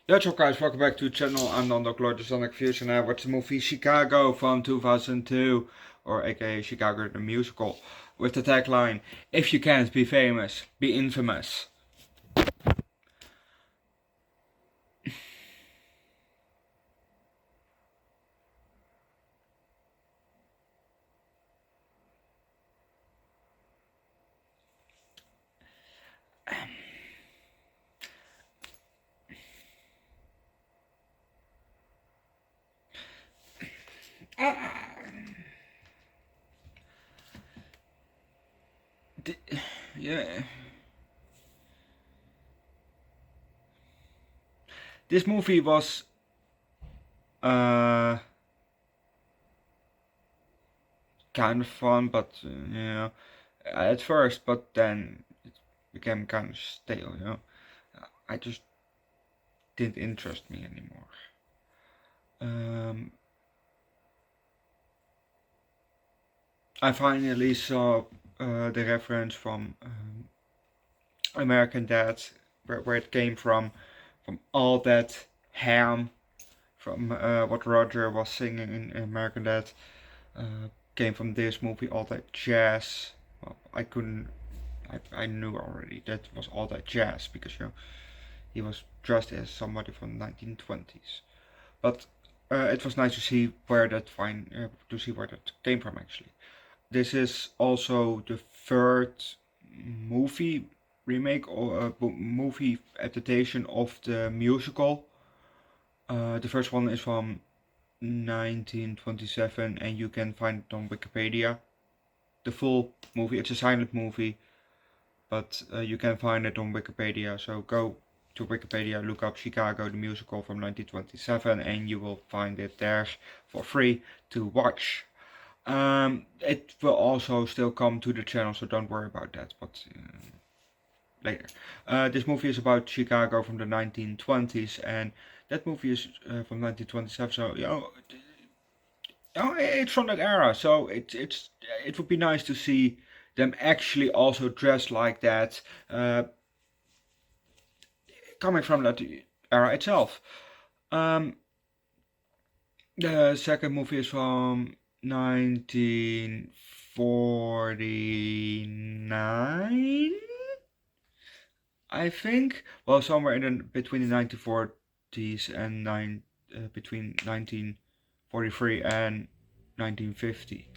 Yo, what's up guys, welcome back to the channel. I'm Underdog Reacts and I watched the movie Chicago from 2002, or aka Chicago the Musical, with the tagline, "If you can't be famous, be infamous." Yeah. This movie was kind of fun, but at first, but then it became kind of stale. I just didn't interest me anymore. I finally saw the reference from American Dad, where it came from all that ham, from what Roger was singing in American Dad, came from this movie, all that jazz. Well, I knew already that was all that jazz because he was dressed as somebody from the 1920s. But it was nice to see where that came from actually. This is also the third movie remake or movie adaptation of the musical. The first one is from 1927 and you can find it on Wikipedia. The full movie, it's a silent movie, but you can find it on Wikipedia. So go to Wikipedia, look up Chicago the Musical from 1927 and you will find it there for free to watch. It will also still come to the channel, so don't worry about that, but later. This movie is about Chicago from the 1920s, and that movie is from 1927, so it's from that era, so it would be nice to see them actually also dressed like that, coming from that era itself. The second movie is from 1949, I think. Well, somewhere between the 1940s and between 1943 and 1950.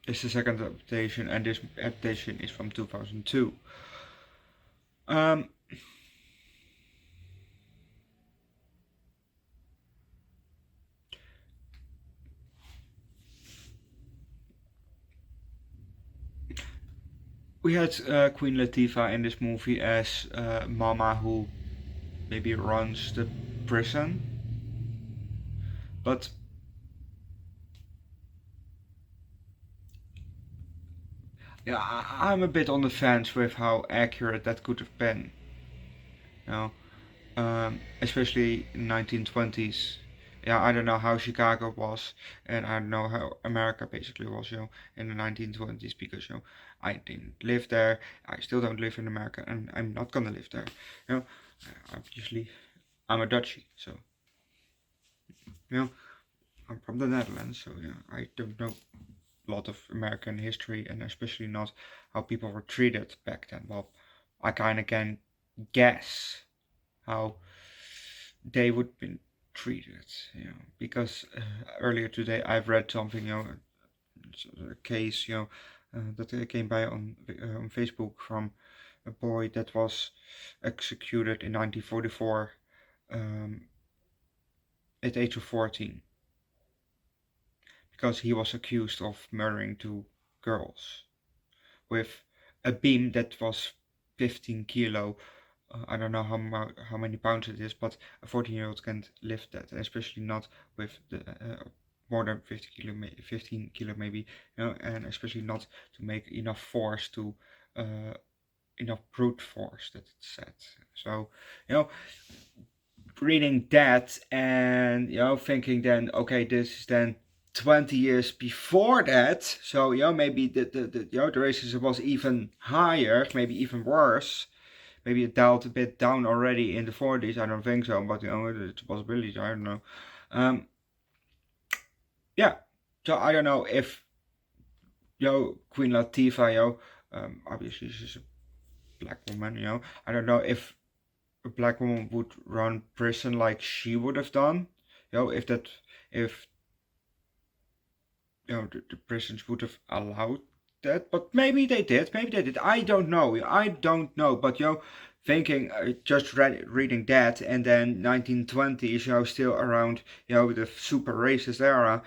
It's the second adaptation, and this adaptation is from 2002. We had Queen Latifah in this movie as Mama, who maybe runs the prison, but yeah, I'm a bit on the fence with how accurate that could have been. You know, especially in 1920s. Yeah, I don't know how Chicago was, and I don't know how America basically was, in the 1920s, because I didn't live there. I still don't live in America, and I'm not gonna live there. Obviously, I'm a Dutchie, so I'm from the Netherlands, so I don't know a lot of American history, and especially not how people were treated back then. Well, I kind of can guess how they would be treated, because earlier today I've read something, a case, that came by on Facebook from a boy that was executed in 1944 at the age of 14 because he was accused of murdering two girls with a beam that was 15 kilo. I don't know how many pounds it is, but a 14-year-old can't lift that, and especially not with the more than 15 kilo maybe, and especially not to make enough force to enough brute force that it's said. So reading that and thinking then, okay, this is then 20 years before that, so maybe the racism was even higher, maybe even worse, maybe it dialed a bit down already in the 40s. I don't think so, but it's a possibility. I don't know. Yeah. So I don't know if Queen Latifah, obviously she's a black woman. I don't know if a black woman would run prison like she would have done. If the prisons would have allowed that, but maybe they did. Maybe they did. I don't know. I don't know. But thinking just reading that, and then 1920s, still around, the super racist era.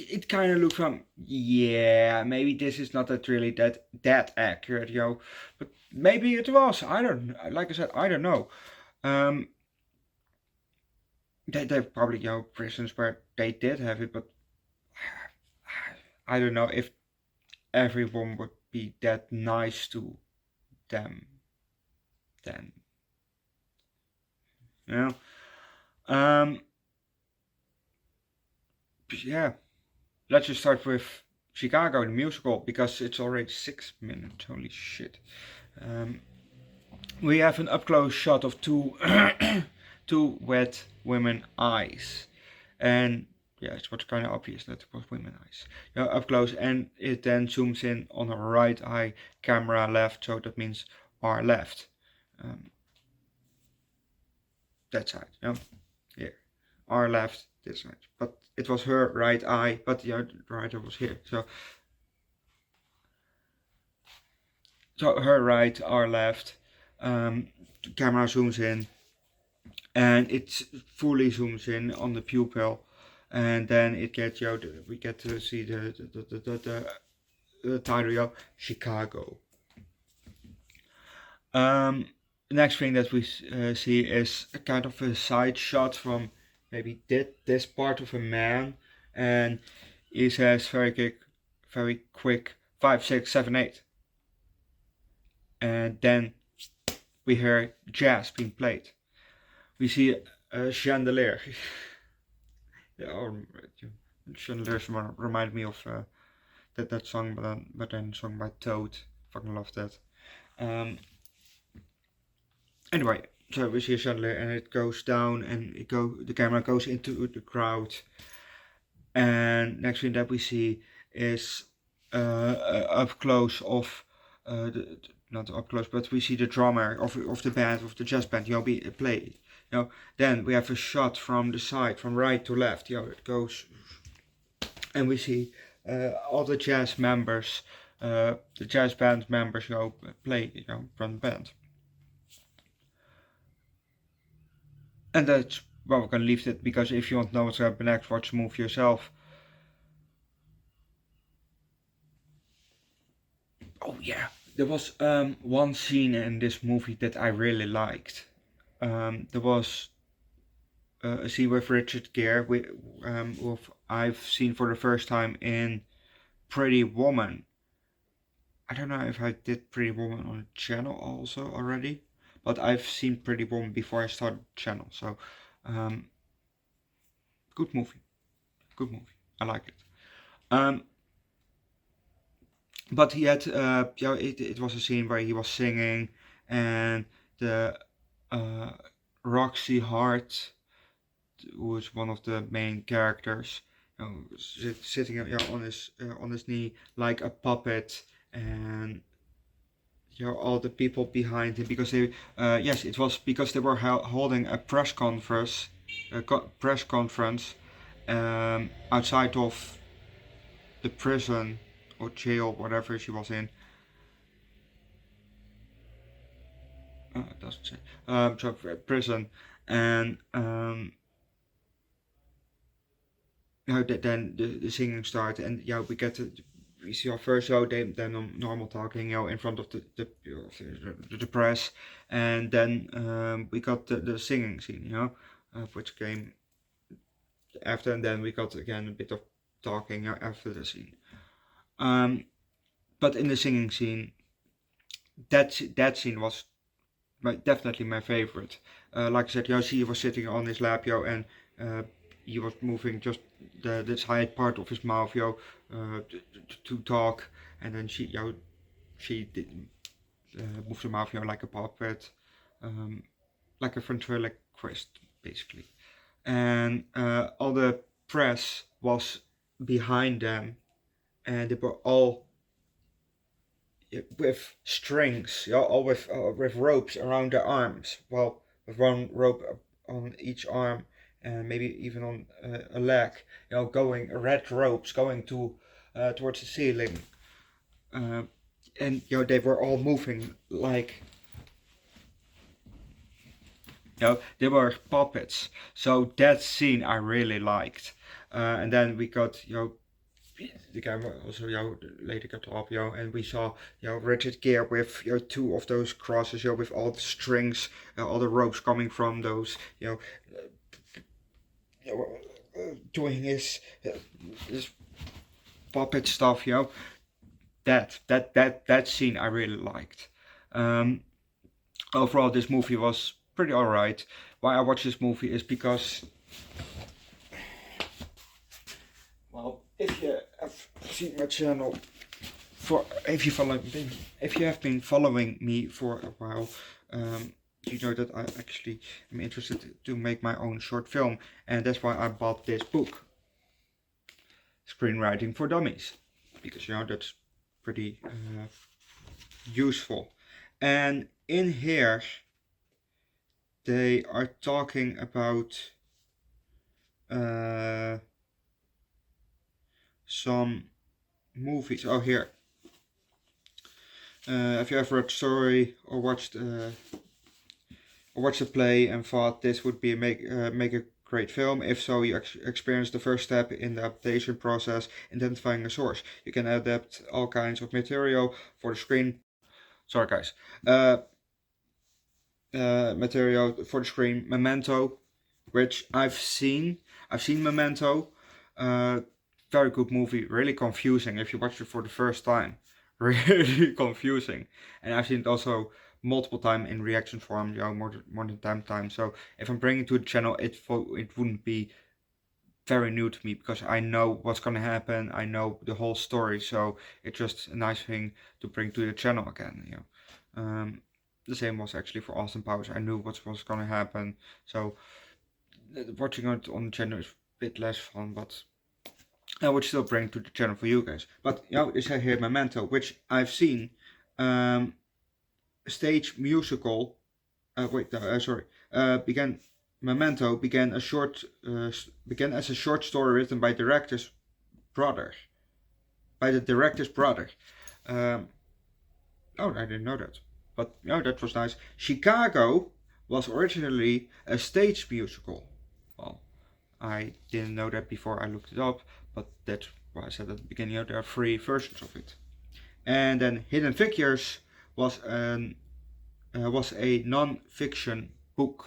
It kind of looks from, yeah, maybe this is not that accurate, but maybe it was. I don't. Like I said, I don't know. Um, they've probably prisons where they did have it, but I don't know if everyone would be that nice to them then. You know? Um, yeah. Let's just start with Chicago, the musical, because it's already 6 minutes. Holy shit. We have an up-close shot of two two wet women eyes, and yeah, it was kind of obvious that it was women eyes. Up close, and it then zooms in on her right eye, camera left, so that means our left. That side, here, our left, this side. But it was her right eye, but the right eye was here. So her right, our left. Camera zooms in, and it fully zooms in on the pupil, and then it gets we get to see the title, Chicago. The next thing that we see is a kind of a side shot from maybe this part of a man, and he says very quick 5, 6, 7, 8, and then we hear jazz being played. We see a chandelier. Chandeliers remind me of that song, but then sung by Toad. Fucking love that. Anyway, so we see a chandelier, and it goes down, and the camera goes into the crowd, and next thing that we see is up close of not up close, but we see the drummer of the band, of the jazz band, be play. Then we have a shot from the side, from right to left. It goes, and we see all the jazz members, the jazz band members, play, from the band. And that's well, we're gonna leave it, because if you want to know what's happening next, watch the movie yourself. Oh yeah, there was one scene in this movie that I really liked. There was a scene with Richard Gere, who I've seen for the first time in Pretty Woman. I don't know if I did Pretty Woman on the channel also already, but I've seen Pretty Woman before I started the channel. So, good movie, I like it. But he had, it was a scene where he was singing, and the Roxy Hart, who is one of the main characters, sitting on his knee like a puppet, and all the people behind him, because they yes, it was because they were holding a press conference, outside of the prison or jail, whatever she was in. It doesn't say. So prison, and then the singing started, and we see our first show, then normal talking, in front of the press, and then we got the singing scene, which came after, and then we got again a bit of talking after the scene. But in the singing scene, that scene was definitely my favorite. Like I said, she was sitting on his lap, and he was moving just the side part of his mouth, to talk, and then she, she did move the mouth, like a puppet, like a ventriloquist, basically. And all the press was behind them, and they were all with strings, all with ropes around their arms. Well, with one rope on each arm, and maybe even on a leg. Going red ropes going towards the ceiling, and they were all moving like they were puppets. So that scene I really liked, and then we got the camera also later got up and we saw Richard Gere with two of those crosses with all the strings, all the ropes coming from those doing his puppet stuff. That scene I really liked. Overall, this movie was pretty alright. Why I watched this movie is because, well, if you have seen my channel, if you have been following me for a while, you know that I actually am interested to make my own short film, and that's why I bought this book, Screenwriting for Dummies, because that's pretty useful. And in here they are talking about some movies. Oh, here. Have you ever read a story or watched a play and thought this would be make a great film? If so, you experience the first step in the adaptation process, identifying a source. You can adapt all kinds of material for the screen. Sorry, guys. Material for the screen. Memento, which I've seen. I've seen Memento. Very good movie. Really confusing if you watch it for the first time. Really confusing. And I've seen it also multiple times in reaction form, more than 10 times. So if I'm bringing it to the channel, it wouldn't be very new to me because I know what's gonna happen. I know the whole story. So it's just a nice thing to bring to the channel again. The same was actually for Austin Powers. I knew what was gonna happen. So watching it on the channel is a bit less fun, but I would still bring it to the channel for you guys. But they say here Memento, which I've seen. Stage musical. Memento began as a short story written by the director's brother. Oh, I didn't know that. But that was nice. Chicago was originally a stage musical. Well, I didn't know that before I looked it up, but that's why I said at the beginning. There are 3 versions of it. And then Hidden Figures was a non-fiction book.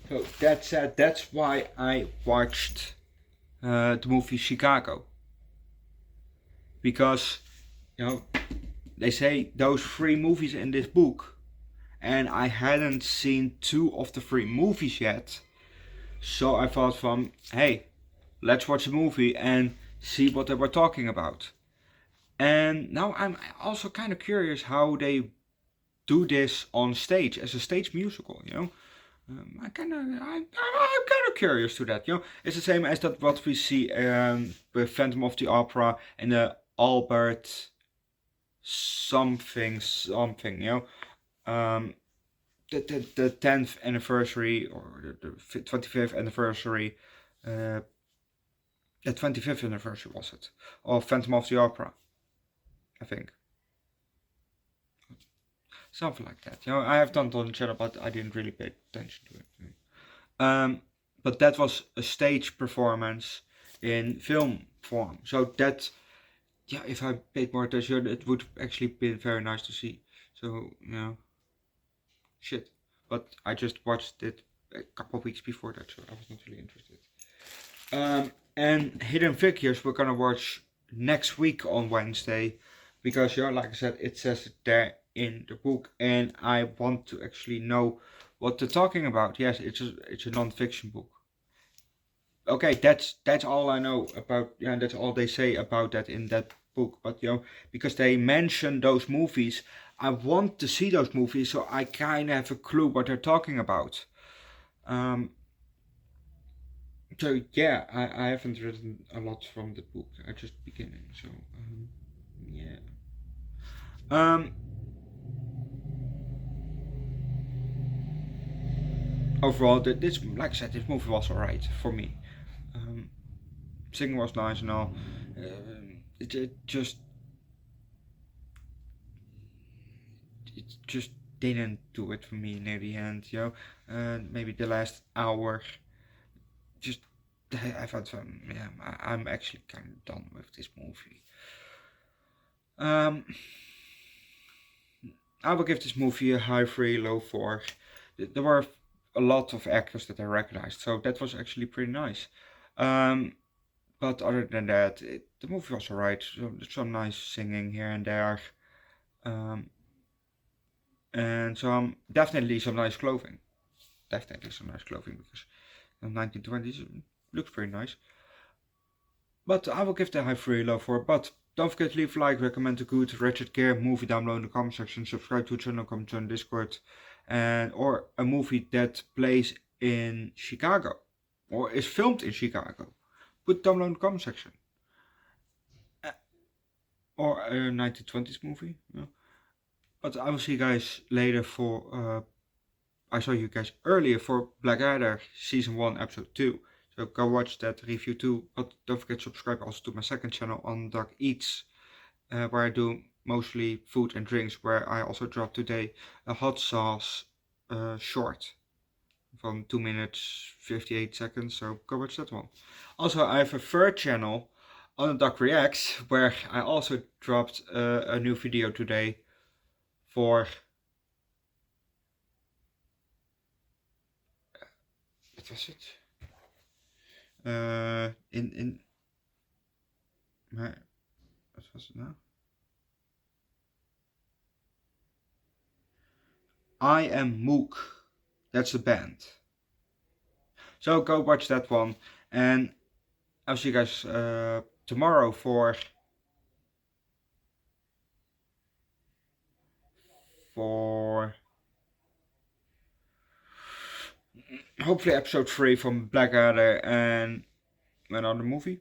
So that's why I watched the movie Chicago, because they say those 3 movies in this book, and I hadn't seen 2 of the 3 movies yet. So I thought hey, let's watch a movie and see what they were talking about. And now I'm also kind of curious how they do this on stage as a stage musical. I'm kind of curious to that. It's the same as that what we see with Phantom of the Opera and the Albert something. The 10th anniversary or the 25th anniversary. The 25th anniversary was it of Phantom of the Opera, I think. Something like that. I have done it on the channel, but I didn't really pay attention to it. But that was a stage performance in film form. So that, if I paid more attention, it would actually be very nice to see. So, shit. But I just watched it a couple of weeks before that, so I was not really interested. And Hidden Figures we're gonna watch next week on Wednesday, because like I said, it says it there in the book, and I want to actually know what they're talking about. Yes, it's a non-fiction book. Okay, that's all I know about. Yeah, that's all they say about that in that book. But because they mention those movies, I want to see those movies, so I kind of have a clue what they're talking about. Um, so yeah, I haven't written a lot from the book. I just beginning. So yeah. Um, Overall, this like I said, this movie was alright for me. Um, Singing was nice and all. It just didn't do it for me near the end. Maybe the last hour. Just I felt yeah, I'm actually kind of done with this movie. Um, I will give this movie a high 3, low 4. There were a lot of actors that I recognized, so that was actually pretty nice. Um, but other than that, the movie was alright. So there's some nice singing here and there, um, and definitely some nice clothing. Definitely some nice clothing because the 1920s looks pretty nice. But I will give the high 3, low 4. But don't forget to leave a like, recommend a good Ratchet Gear movie down below in the comment section, subscribe to the channel, come join Discord, and or a movie that plays in Chicago or is filmed in Chicago. Put it down below in the comment section. Or a 1920s movie. Yeah. But I will see you guys later for I saw you guys earlier for Blackadder Season 1 Episode 2. So go watch that review too. But don't forget to subscribe also to my second channel, Underdog Eats, where I do mostly food and drinks, where I also dropped today a hot sauce short from 2 minutes 58 seconds. So go watch that one. Also, I have a third channel, Underdog Reacts, where I also dropped a new video today for what was it? In my what was it now? I Am Mook. That's the band. So go watch that one, and I'll see you guys tomorrow for hopefully episode 3 from Blackadder and another movie.